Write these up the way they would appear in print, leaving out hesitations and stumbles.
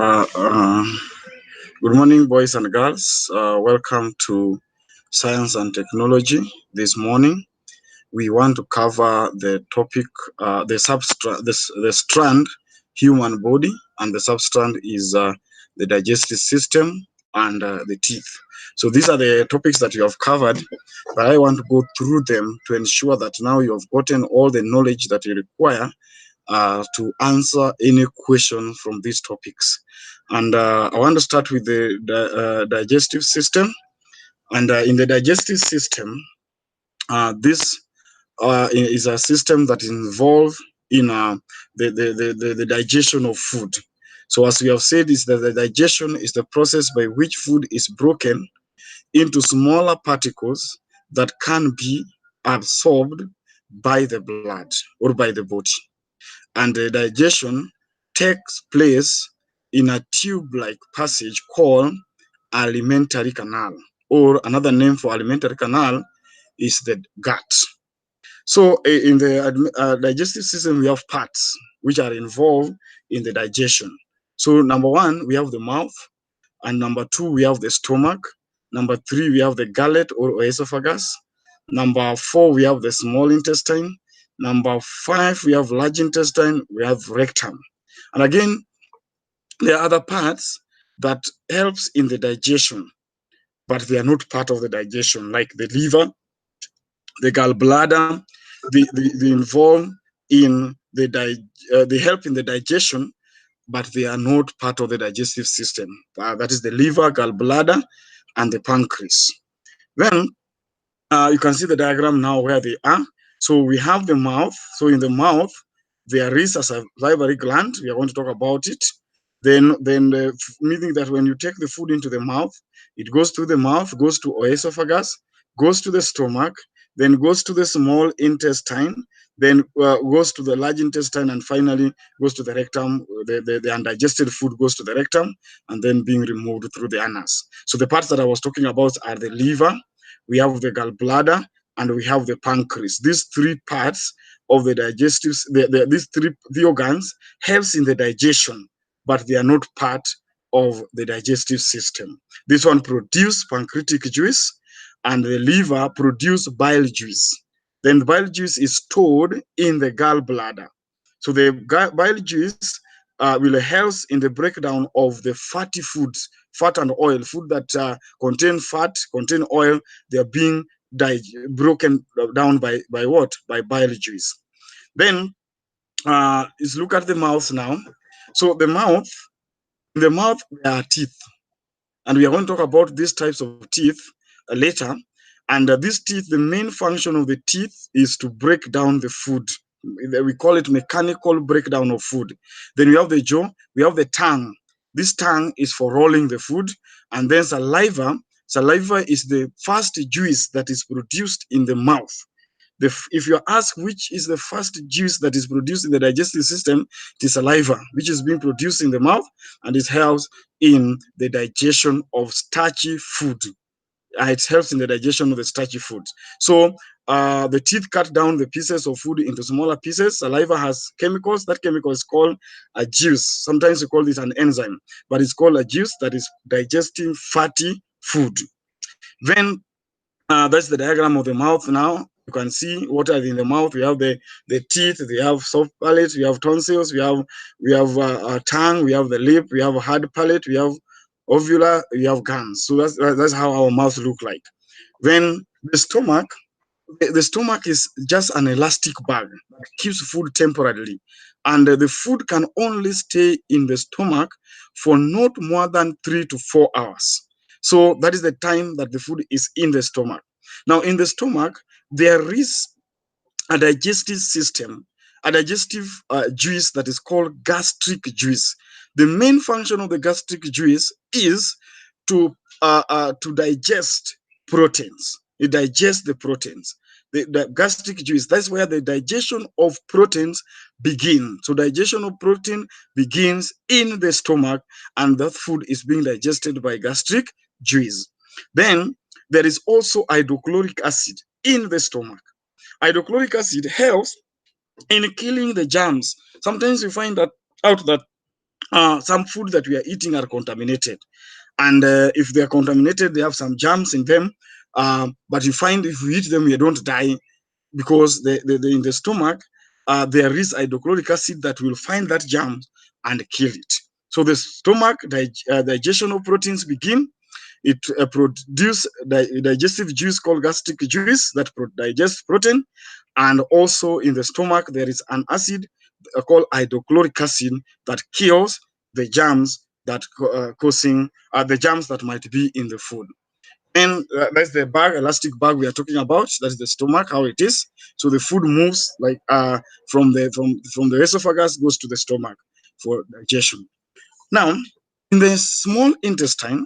Uh, uh, Good morning, boys and girls. Welcome to Science and Technology. This morning, we want to cover the topic, the strand, human body, and the substrand is the digestive system and the teeth. So these are the topics that you have covered, but I want to go through them to ensure that now you have gotten all the knowledge that you require to answer any question from these topics. And I want to start with the digestive system. And in the digestive system, this is a system that is involved in the digestion of food. So as we have said, is that the digestion is the process by which food is broken into smaller particles that can be absorbed by the blood or by the body. And the digestion takes place in a tube-like passage called alimentary canal, or another name for alimentary canal is the gut. So in the digestive system, we have parts which are involved in the digestion. So number one, we have the mouth, and number two, we have the stomach. Number three, we have the gullet or esophagus. Number four, we have the small intestine. Number five, we have large intestine. We have rectum. And again, there are other parts that helps in the digestion, but they are not part of the digestion, like the liver, the gallbladder. They involve in they help in the digestion, but they are not part of the digestive system. That is the liver, gallbladder, and the pancreas. Then you can see the diagram now where they are. So we have the mouth. So in the mouth, there is a salivary gland. We are going to talk about it. Then meaning that when you take the food into the mouth, it goes through the mouth, goes to esophagus, goes to the stomach, then goes to the small intestine, then goes to the large intestine, and finally goes to the rectum. The undigested food goes to the rectum and then being removed through the anus. So the parts that I was talking about are the liver, we have the gallbladder, and we have the pancreas. These three parts of the digestive, these three organs helps in the digestion, but they are not part of the digestive system. This one produce pancreatic juice, and the liver produce bile juice. Then the bile juice is stored in the gallbladder. So the bile juice will help in the breakdown of the fatty foods, fat and oil, food that contain fat, contain oil. They are being broken down by what? By bile juice. Then let's look at the mouth now. So the mouth, in the mouth there are teeth, and we are going to talk about these types of teeth later. And these teeth, the main function of the teeth is to break down the food. We call it mechanical breakdown of food. Then we have the jaw, we have the tongue. This tongue is for rolling the food. And then saliva. Saliva is the first juice that is produced in the mouth. If you ask which is the first juice that is produced in the digestive system, it is saliva, which is being produced in the mouth, and it helps in the digestion of starchy food. It helps in the digestion of the starchy food. So the teeth cut down the pieces of food into smaller pieces. Saliva has chemicals. That chemical is called a juice. Sometimes we call it an enzyme, but it's called a juice that is digesting fatty food. Then that's the diagram of the mouth now. You can see what are in the mouth. We have the teeth, we have soft palate, we have tonsils, we have a tongue, we have the lip, we have a hard palate, we have uvula, we have gums. So that's how our mouth look like. Then the stomach is just an elastic bag that keeps food temporarily, and the food can only stay in the stomach for not more than 3 to 4 hours. So that is the time that the food is in the stomach. Now, in the stomach, there is a digestive system, a digestive juice that is called gastric juice. The main function of the gastric juice is to digest proteins. It digests the proteins. The gastric juice, that's where the digestion of proteins begin. So digestion of protein begins in the stomach, and that food is being digested by gastric juice. Then there is also hydrochloric acid in the stomach. Hydrochloric acid helps in killing the germs. Sometimes you find out that some food that we are eating are contaminated. And if they are contaminated, they have some germs in them. But you find if you eat them, you don't die, because in the stomach, there is hydrochloric acid that will find that germ and kill it. So the stomach digestion of proteins begin. It produce digestive juice called gastric juice that digests protein. And also in the stomach, there is an acid called hydrochloric acid that kills the germs that causing the germs that might be in the food. And that's the bag, elastic bag we are talking about. That's the stomach, how it is. So the food moves like from the esophagus, goes to the stomach for digestion. Now, in the small intestine,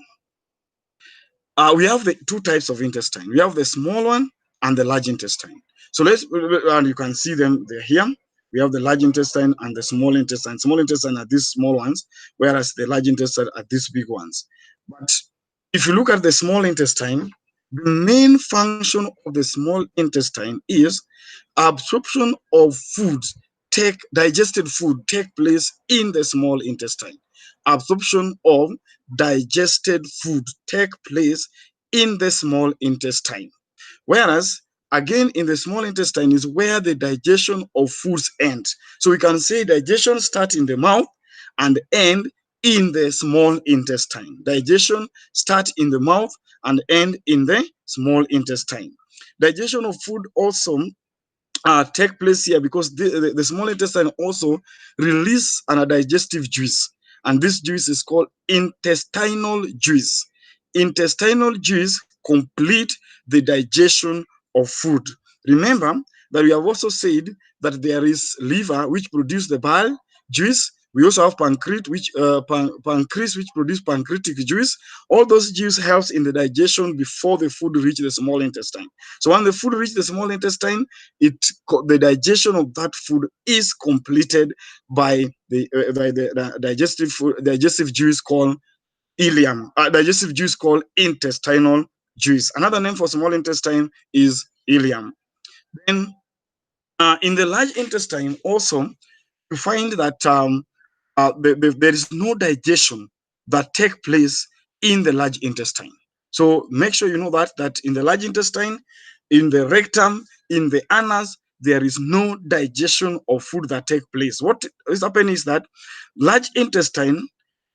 we have the two types of intestine. We have the small one and the large intestine. So and you can see them, they're here. We have the large intestine and the small intestine. Small intestine are these small ones, whereas the large intestine are these big ones. But if you look at the small intestine, the main function of the small intestine is absorption of food, take digested food take place in the small intestine. Absorption of digested food take place in the small intestine. Whereas, again, in the small intestine is where the digestion of foods end. So we can say digestion starts in the mouth and end in the small intestine. Digestion starts in the mouth and end in the small intestine. Digestion of food also take place here because the small intestine also release an digestive juice, and this juice is called intestinal juice. Intestinal juice complete the digestion of food. Remember that we have also said that there is liver which produce the bile juice. We also have pancreas which produce pancreatic juice. All those juice helps in the digestion before the food reach the small intestine. So when the food reach the small intestine, the digestion of that food is completed by the digestive juice called ileum, digestive juice called intestinal juice. Another name for small intestine is ileum. Then in the large intestine also, you find that there is no digestion that take place in the large intestine. So make sure you know that in the large intestine, in the rectum, in the anus, there is no digestion of food that take place. What is happening is that large intestine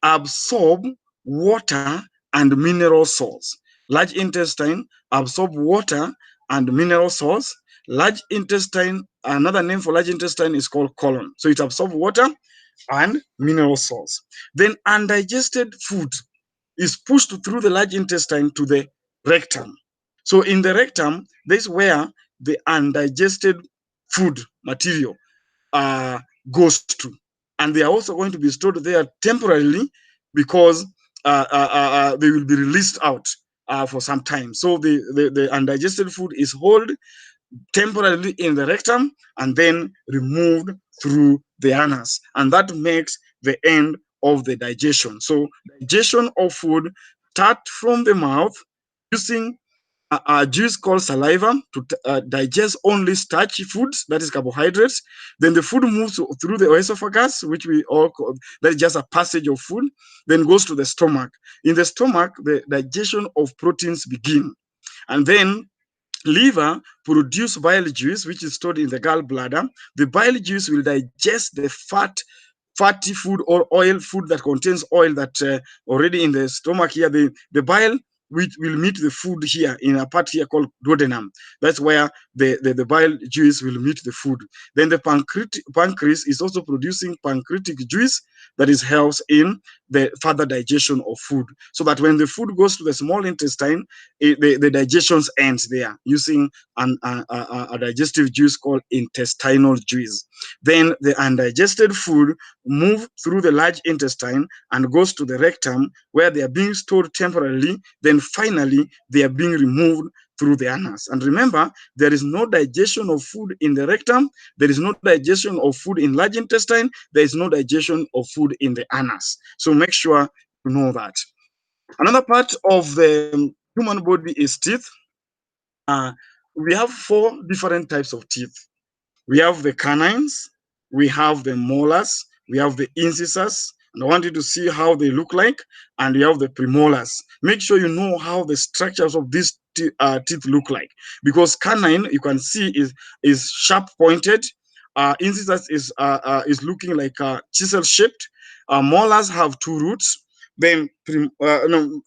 absorb water and mineral salts. Large intestine absorb water and mineral salts. Large intestine, another name for large intestine is called colon. So it absorbs water and mineral salts. Then undigested food is pushed through the large intestine to the rectum. So in the rectum, this is where the undigested food material uh, goes to. And they are also going to be stored there temporarily because they will be released out for some time. So the undigested food is held temporarily in the rectum and then removed through the anus. And that makes the end of the digestion. So digestion of food start from the mouth using a juice called saliva to digest only starchy foods, that is carbohydrates. Then the food moves through the esophagus, which we all call, that is just a passage of food, then goes to the stomach. In the stomach, the digestion of proteins begin. And then liver produce bile juice, which is stored in the gallbladder. The bile juice will digest the fatty food or oil food that contains oil that already in the stomach here. The bile which will meet the food here in a part here called duodenum. That's where the bile juice will meet the food. Then the pancreas is also producing pancreatic juice that is helps in the further digestion of food. So that when the food goes to the small intestine, the digestion ends there using a digestive juice called intestinal juice. Then the undigested food move through the large intestine and goes to the rectum where they are being stored temporarily. Then finally, they are being removed through the anus. And remember, there is no digestion of food in the rectum. There is no digestion of food in large intestine. There is no digestion of food in the anus. So make sure you know that. Another part of the human body is teeth. Uh, we have four different types of teeth. We have the canines, we have the molars, we have the incisors, And I want you to see how they look like. And you have the premolars. Make sure you know how the structures of these teeth look like, because canine, you can see, is sharp pointed. Incisors is looking like chisel shaped. Molars have two roots. Then premolars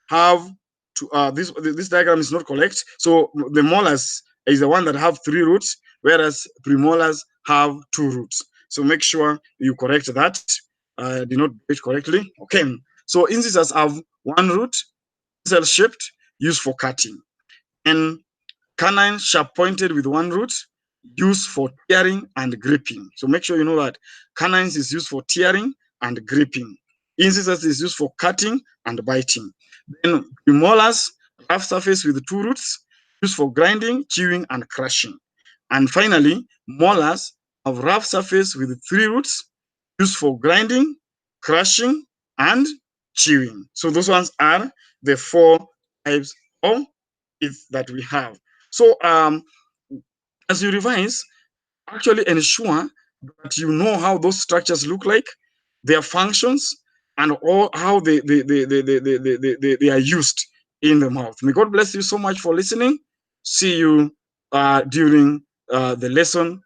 have two. This diagram is not correct. So the molars is the one that have three roots, whereas premolars have two roots. So make sure you correct that. Did not do it correctly. Okay. So incisors have one root, chisel shaped, used for cutting, and canine sharp pointed with one root, used for tearing and gripping. So make sure you know that canines is used for tearing and gripping. Incisors is used for cutting and biting. Then premolars, rough surface with two roots, used for grinding, chewing, and crushing. And finally, molars have rough surface with three roots, used for grinding, crushing, and chewing. So those ones are the four types of teeth that we have. So as you revise, actually ensure that you know how those structures look like, their functions, and all how they are used in the mouth. May God bless you so much for listening. See you during the lesson